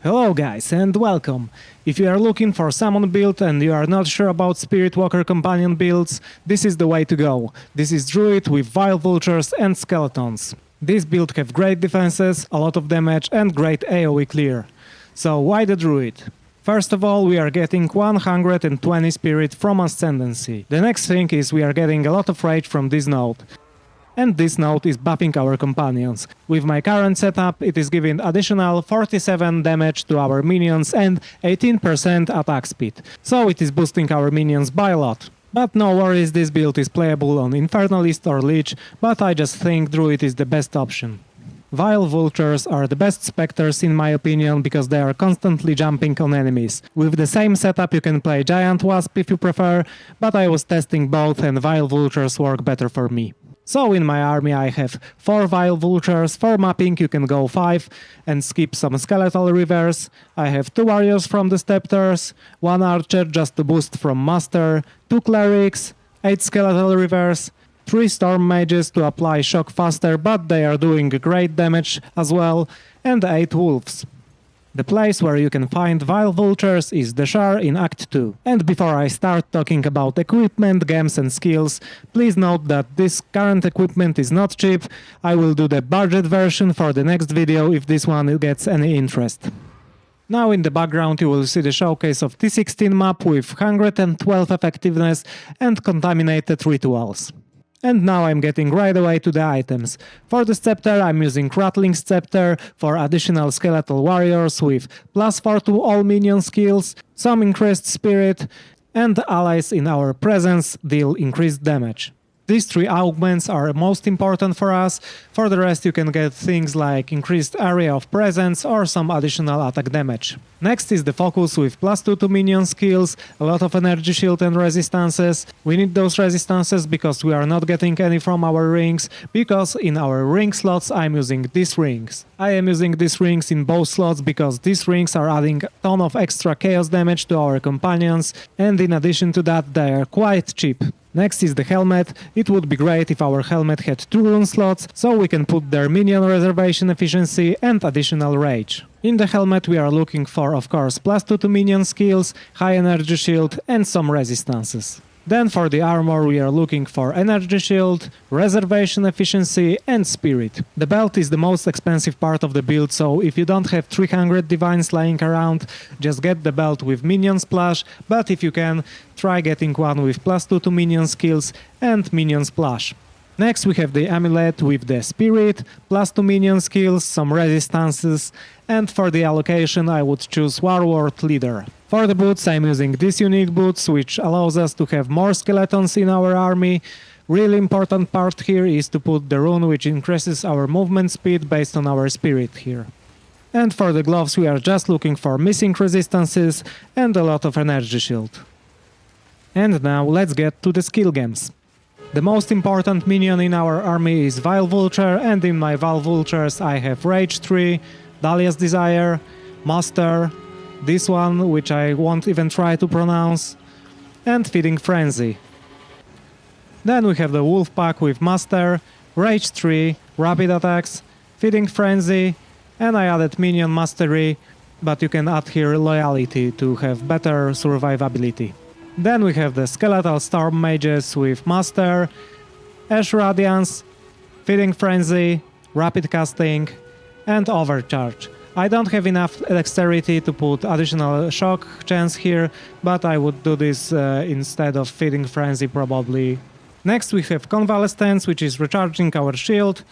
Hello guys and welcome! If you are looking for summon build and you are not sure about Spirit Walker companion builds, this is the way to go. This is Druid with Vile Vultures and Skeletons. This build have great defenses, a lot of damage and great AoE clear. So why the Druid? First of all, we are getting 120 Spirit from Ascendancy. The next thing is we are getting a lot of Rage from this node. And this node is buffing our companions. With my current setup, it is giving additional 47 damage to our minions and 18% attack speed. So it is boosting our minions by a lot. But no worries, this build is playable on Infernalist or Lich, but I just think Druid is the best option. Vile Vultures are the best Spectres in my opinion because they are constantly jumping on enemies. With the same setup you can play Giant Wasp if you prefer, but I was testing both and Vile Vultures work better for me. So in my army I have 4 Vile Vultures, for mapping you can go 5 and skip some Skeletal Rivers. I have 2 Warriors from the Spectres, 1 Archer just to boost from Master, 2 Clerics, 8 Skeletal Rivers, 3 Storm Mages to apply shock faster but they are doing great damage as well, and 8 Wolves. The place where you can find Vile Vultures is the Shard in Act 2. And before I start talking about equipment, gems and skills, please note that this current equipment is not cheap. I will do the budget version for the next video if this one gets any interest. Now in the background you will see the showcase of T16 map with 112 effectiveness and contaminated rituals. And now I'm getting right away to the items. For the Scepter I'm using Rattling Scepter for additional Skeletal Warriors with +4 to all minion skills, some increased spirit, and allies in our presence deal increased damage. These 3 augments are most important for us. For the rest you can get things like increased area of presence or some additional attack damage. Next is the focus with +2 to minion skills, a lot of energy shield and resistances. We need those resistances because we are not getting any from our rings, because in our ring slots I'm using these rings. I am using these rings in both slots because these rings are adding a ton of extra chaos damage to our companions, and in addition to that they are quite cheap. Next is the helmet. It would be great if our helmet had 2 rune slots, so we can put their minion reservation efficiency and additional rage. In the helmet we are looking for, of course, +2 to minion skills, high energy shield and some resistances. Then for the armor we are looking for energy shield, reservation efficiency and spirit. The belt is the most expensive part of the build, so if you don't have 300 divines lying around, just get the belt with minion splash, but if you can, try getting one with +2 to minion skills and minion splash. Next we have the amulet with the spirit, +2 minion skills, some resistances, and for the allocation I would choose Warlord Leader. For the boots I'm using these unique boots, which allows us to have more skeletons in our army. Really important part here is to put the rune which increases our movement speed based on our spirit here. And for the gloves we are just looking for missing resistances and a lot of energy shield. And now let's get to the skill gems. The most important minion in our army is Vile Vulture, and in my Vile Vultures I have Rage 3, Dahlia's Desire, Master, this one which I won't even try to pronounce, and Feeding Frenzy. Then we have the Wolf Pack with Master, Rage 3, Rapid Attacks, Feeding Frenzy, and I added Minion Mastery, but you can add here Loyalty to have better survivability. Then we have the Skeletal Storm Mages with Master, Ash Radiance, Feeding Frenzy, Rapid Casting, and Overcharge. I don't have enough dexterity to put additional shock chance here, but I would do this instead of Feeding Frenzy probably. Next we have Convalescence, which is recharging our shield.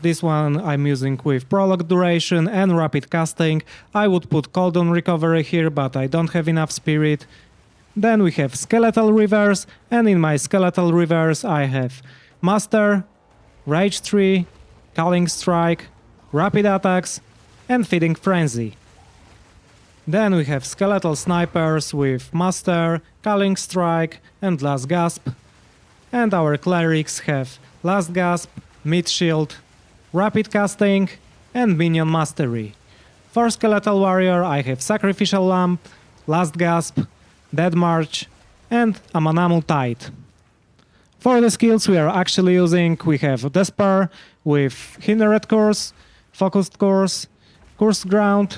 This one I'm using with Prolonged Duration and Rapid Casting. I would put Cooldown Recovery here, but I don't have enough spirit. Then we have Skeletal Rivers, and in my Skeletal Rivers I have Master, Rage 3, Culling Strike, Rapid Attacks, and Feeding Frenzy. Then we have Skeletal Snipers with Master, Culling Strike, and Last Gasp. And our Clerics have Last Gasp, Mid Shield, Rapid Casting, and Minion Mastery. For Skeletal Warrior I have Sacrificial Lamp, Last Gasp, Dead March, and Amanamu Tide. For the skills we are actually using, we have Despair with Hindered Curse, Focused Curse, Cursed Ground,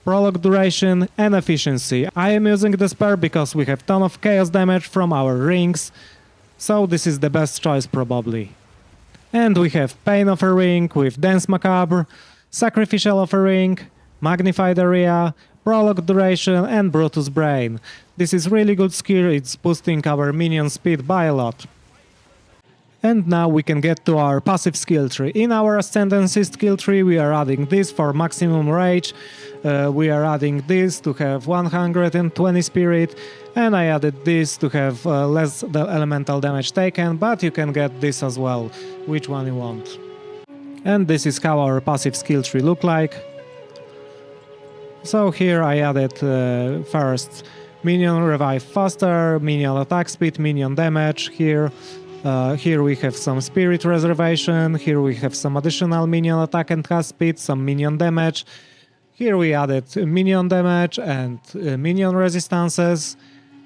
prolonged duration and efficiency. I am using the spare because we have ton of chaos damage from our rings, so this is the best choice probably. And we have Pain of a Ring with Dance Macabre, Sacrificial of a Ring, Magnified Area, Prolonged Duration and Brutus Brain. This is really good skill, it's boosting our minion speed by a lot. And now we can get to our passive skill tree. In our Ascendancy skill tree we are adding this for maximum rage, we are adding this to have 120 spirit, and I added this to have less the elemental damage taken, but you can get this as well, which one you want. And this is how our passive skill tree look like. So here I added first minion revive faster, minion attack speed, minion damage. Here we have some spirit reservation, here we have some additional minion attack and cast speed, some minion damage. Here we added minion damage and minion resistances.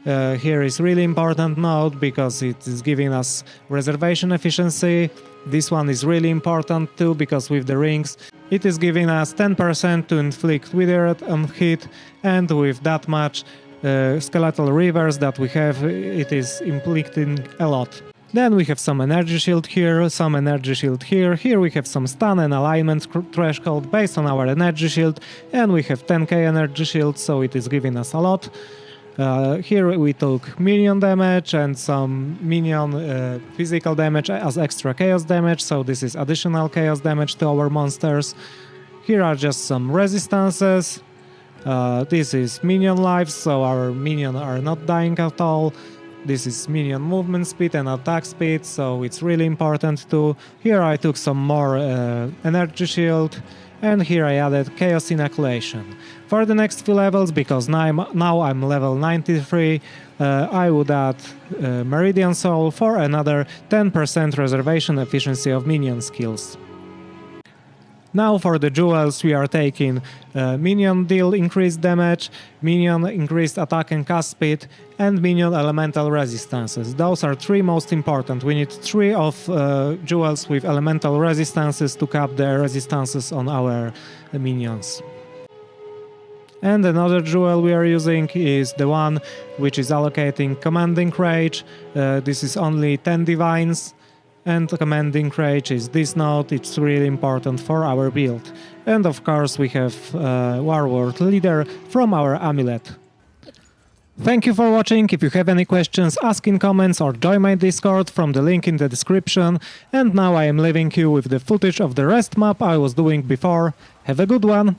Here is really important note because it is giving us reservation efficiency. This one is really important too because with the rings it is giving us 10% to inflict withered on hit, and with that much skeletal reverse that we have, it is inflicting a lot. Then we have some energy shield here, some energy shield here. Here we have some stun and alignment threshold based on our energy shield, and we have 10k energy shield, so it is giving us a lot. Here we took minion damage and some minion physical damage as extra chaos damage, so this is additional chaos damage to our monsters. Here are just some resistances. This is minion lives, so our minions are not dying at all. This is minion movement speed and attack speed, so it's really important too. Here I took some more energy shield, and here I added chaos inoculation. For the next few levels, because now I'm level 93, I would add Meridian Soul for another 10% reservation efficiency of minion skills. Now for the jewels we are taking minion deal increased damage, minion increased attack and cast speed, and minion elemental resistances. Those are three most important. We need 3 of jewels with elemental resistances to cap the resistances on our minions. And another jewel we are using is the one which is allocating Commanding Rage. This is only 10 divines. And Commanding Rage is this node, it's really important for our build. And of course we have Warlord Leader from our amulet. Thank you for watching. If you have any questions, ask in comments or join my Discord from the link in the description. And now I am leaving you with the footage of the rest map I was doing before. Have a good one!